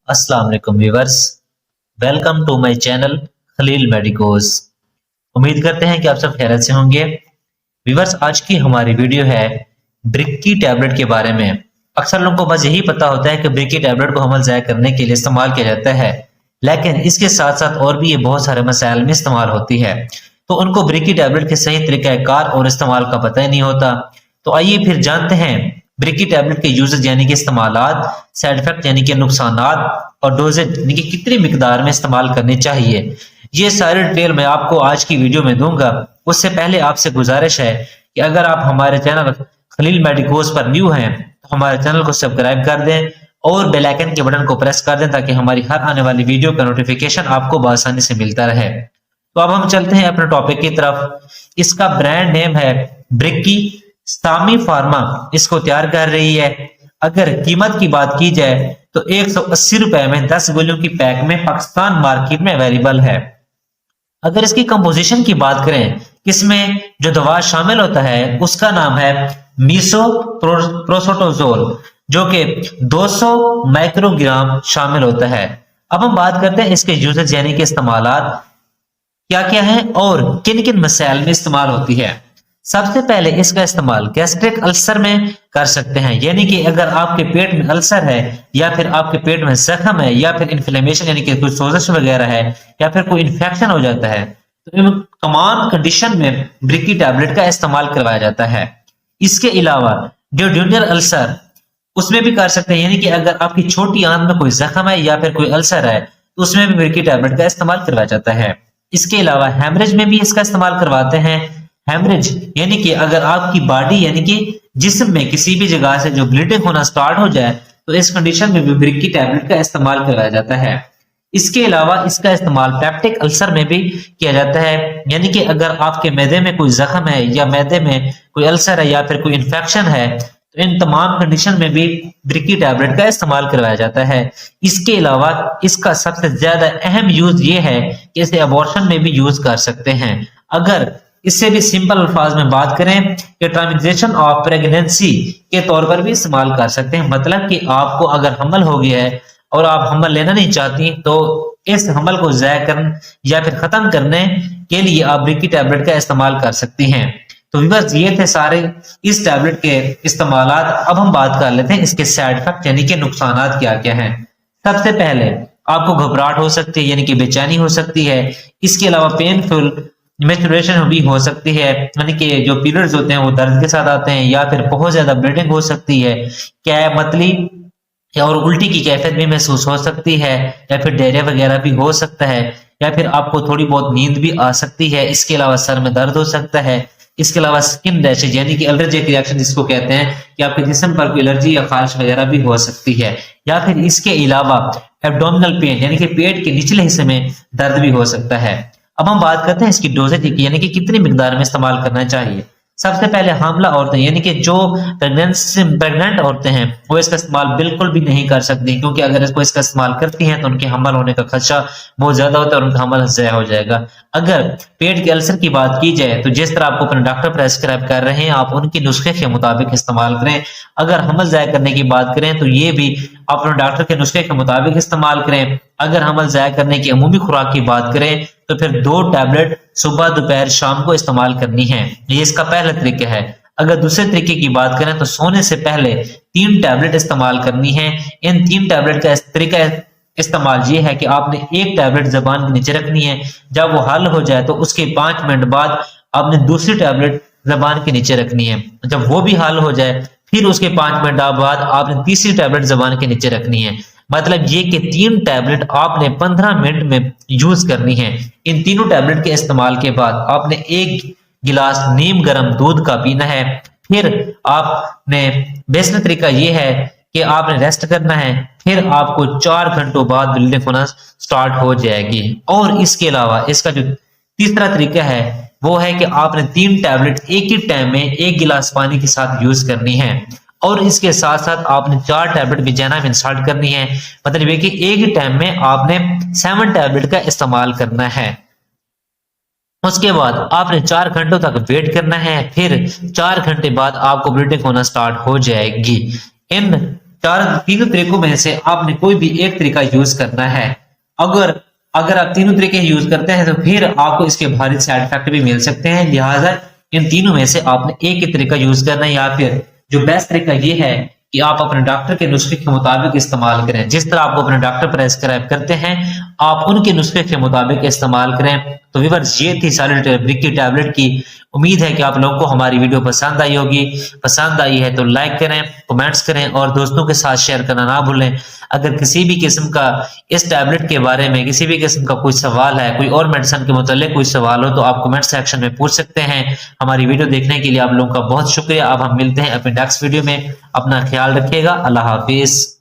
अस्सलाम वालेकुम viewers. Welcome to my channel Khalil medicos. उम्मीद करते हैं कि आप सब खैरियत से होंगे। व्यूअर्स, आज की हमारी वीडियो है ब्रिक टैबलेट के बारे में। अक्सर लोगों को बस यही पता होता है कि ब्रिक टैबलेट को हमल ज़ाया करने के लिए इस्तेमाल किया जाता है, लेकिन इसके साथ साथ और भी ये बहुत सारे मसाइल में इस्तेमाल होती है। तो उनको ब्रिक टैबलेट के सही तरीक़ाकार और इस्तेमाल का पता ही नहीं होता। तो आइए फिर जानते हैं ब्रिक टैबलेट के यूजेस यानी कि इस्तेमालात, साइड इफेक्ट यानी कि नुकसानात और डोजेज यानी कि कितनी मिकदार में इस्तेमाल करनी चाहिए। ये सारी डिटेल मैं आपको आज की वीडियो में दूंगा। उससे पहले आपसे गुजारिश है कि अगर आप हमारे चैनल खलील मेडिकोज पर न्यू हैं तो हमारे चैनल को सब्सक्राइब कर दें और बेल आइकन के बटन को प्रेस कर दें ताकि हमारी हर आने वाली वीडियो का नोटिफिकेशन आपको बआसानी से मिलता रहे। तो अब हम चलते हैं अपने टॉपिक की तरफ। इसका ब्रांड नेम है ब्रिकी। सामी फार्मा इसको तैयार कर रही है। अगर कीमत की बात की जाए तो 180 रुपए में 10 गोलियों की पैक में पाकिस्तान मार्केट में अवेलेबल है। अगर इसकी कंपोजिशन की बात करें, इसमें जो दवा शामिल होता है उसका नाम है मीसो प्रोसोटोजोल, जो कि 200 माइक्रोग्राम शामिल होता है। अब हम बात करते हैं इसके यूजेस यानी कि इस्तेमालात क्या क्या है और किन किन मसाइल में इस्तेमाल होती है। सबसे पहले इसका इस्तेमाल गैस्ट्रिक अल्सर में कर सकते हैं, यानी कि अगर आपके पेट में अल्सर है या फिर आपके पेट में जख्म है या फिर इन्फ्लेमेशन यानी कि कोई सोजश वगैरह है या फिर कोई इन्फेक्शन हो जाता है, तो इन तमाम कंडीशन में ब्रिकी टैबलेट का इस्तेमाल करवाया जाता है। इसके अलावा जो ड्यूनियल अल्सर उसमें भी कर सकते हैं, यानी कि अगर आपकी छोटी आंत में कोई जख्म है या फिर कोई अल्सर है तो उसमें भी ब्रिकी टैबलेट का इस्तेमाल करवाया जाता है। इसके अलावा हेमरेज में भी इसका इस्तेमाल करवाते हैं। हेमरेज यानी कि अगर आपकी बॉडी यानी कि जिस्म में किसी भी जगह से जो ब्लीडिंग होना स्टार्ट हो जाए तो इस कंडीशन में भी ब्रिक की टैबलेट का इस्तेमाल करवाया जाता है। इसके अलावा इसका इस्तेमाल पेप्टिक अल्सर में भी किया जाता है, यानी कि अगर आपके मैदे में कोई जख्म है या मैदे में कोई अल्सर है या फिर कोई इन्फेक्शन है तो इन तमाम कंडीशन में भी ब्रिक की टैबलेट का इस्तेमाल करवाया जाता है। इसके अलावा इसका सबसे ज्यादा अहम यूज ये है कि इसे अबॉर्शन में भी यूज कर सकते हैं। अगर इससे भी सिंपल अल्फाज में बात करें कि ट्रांजिशन ऑफ प्रेगनेंसी के तौर पर भी इस्तेमाल कर सकते हैं। मतलब कि आपको अगर हमल हो गया है और आप हमल लेना नहीं चाहती तो इस हमल को ज़ाया करने या फिर खत्म करने के लिए आप ब्रिक की टैबलेट का इस्तेमाल कर सकती हैं। तो व्यूअर्स, ये थे सारे इस टैबलेट के इस्तेमालात। अब हम बात कर लेते हैं इसके साइड इफेक्ट यानी कि नुकसानात क्या क्या हैं। सबसे पहले आपको घबराहट हो सकती है यानी कि बेचैनी हो सकती है। इसके अलावा पेनफुल मेंस्ट्रुएशन भी हो सकती है, यानी कि जो पीरियड्स होते हैं वो दर्द के साथ आते हैं या फिर बहुत ज्यादा ब्लीडिंग हो सकती है। क्या मतली और उल्टी की कैफियत भी महसूस हो सकती है या फिर डायरिया वगैरह भी हो सकता है या फिर आपको थोड़ी बहुत नींद भी आ सकती है। इसके अलावा सर में दर्द हो सकता है। इसके अलावा स्किन रैशेज यानी कि एलर्जिक रिएक्शन जिसको कहते हैं कि आपके जिस्म पर कोई एलर्जी या खारिश वगैरह भी हो सकती है। या फिर इसके अलावा एब्डोमिनल पेन यानी कि पेट के निचले हिस्से में दर्द भी हो सकता है। अब हम बात करते हैं इसकी डोजेज की, यानी कि कितनी मिकदार में इस्तेमाल करना चाहिए। सबसे पहले हामला औरतें यानी कि जो प्रेग्नेंट औरतें हैं वो इसका इस्तेमाल बिल्कुल भी नहीं कर सकती, क्योंकि अगर इसका इस्तेमाल करती हैं तो उनके हमल होने का खदशा बहुत ज्यादा होता है और उनका हमल ज़ाया हो जाएगा। अगर पेट के अल्सर की बात की जाए तो जिस तरह आपको अपने डॉक्टर प्रेस्क्राइब कर रहे हैं आप उनकी नुस्खे के मुताबिक इस्तेमाल करें। अगर हमल ज़ाया करने की बात करें तो ये भी अपने डॉक्टर के नुस्खे के मुताबिक इस्तेमाल करें। अगर हमल ज़ाया करने की अमूमी खुराक की बात करें तो फिर 2 टैबलेट सुबह दोपहर शाम को इस्तेमाल करनी है। ये इसका पहला तरीका है। अगर दूसरे तरीके की बात करें तो सोने से पहले 3 टैबलेट इस्तेमाल करनी है। इन 3 टैबलेट का तरीका इस्तेमाल ये है कि आपने एक टैबलेट जबान के नीचे रखनी है। जब वो हल हो जाए तो उसके 5 मिनट बाद आपने दूसरी टैबलेट जबान के नीचे रखनी है। जब वो भी हल हो जाए फिर उसके 5 मिनट बाद आपने तीसरी टैबलेट जबान के नीचे रखनी है। मतलब ये कि 3 टैबलेट आपने 15 मिनट में यूज करनी है। इन तीनों टैबलेट के इस्तेमाल के बाद आपने 1 गिलास नीम गर्म दूध का पीना है। फिर आपने बेस्ट तरीका ये है कि आपने रेस्ट करना है। फिर आपको 4 घंटों बाद ब्लीडिंग होना स्टार्ट हो जाएगी। और इसके अलावा इसका जो तीसरा तरीका है वो है कि आपने 3 टैबलेट एक ही टाइम में 1 गिलास पानी के साथ यूज करनी है। और इसके साथ साथ आपने 4 टैबलेट विजाना में इंसर्ट करनी है। मतलब ये कि एक ही टाइम में आपने 7 टैबलेट का इस्तेमाल करना है। उसके बाद आपने 4 घंटों तक वेट करना है। फिर 4 घंटे बाद आपको ब्लीडिंग होना स्टार्ट हो जाएगी। इन तीनों طریقوں میں سے آپ نے کوئی بھی ایک طریقہ یوز کرنا ہے۔ اگر آپ تینوں طریقے یوز کرتے ہیں تو پھر آپ کو اس کے بھاری سائیڈ افیکٹ بھی مل سکتے ہیں، لہٰذا ان تینوں میں سے آپ نے ایک ہی طریقہ یوز کرنا ہے، یا پھر جو بیسٹ طریقہ یہ ہے کہ آپ اپنے ڈاکٹر کے نسخے کے مطابق استعمال کریں۔ جس طرح آپ کو اپنے ڈاکٹر پرسکرائب کرتے ہیں آپ ان کے نسخے کے مطابق استعمال کریں۔ تو ویورز یہ تھی سالٹ برک کی ٹیبلٹ کی۔ امید ہے کہ آپ لوگوں کو ہماری ویڈیو پسند آئی ہوگی۔ پسند آئی ہے تو لائک کریں، کمنٹس کریں اور دوستوں کے ساتھ شیئر کرنا نہ بھولیں۔ اگر کسی بھی قسم کا اس ٹیبلٹ کے بارے میں کسی بھی قسم کا کوئی سوال ہے، کوئی اور میڈیسن کے متعلق کوئی سوال ہو تو آپ کمنٹ سیکشن میں پوچھ سکتے ہیں۔ ہماری ویڈیو دیکھنے کے لیے آپ لوگوں کا بہت شکریہ۔ اب ہم ملتے ہیں اپنے نیکسٹ ویڈیو میں۔ اپنا خیال رکھیے گا۔ اللہ حافظ۔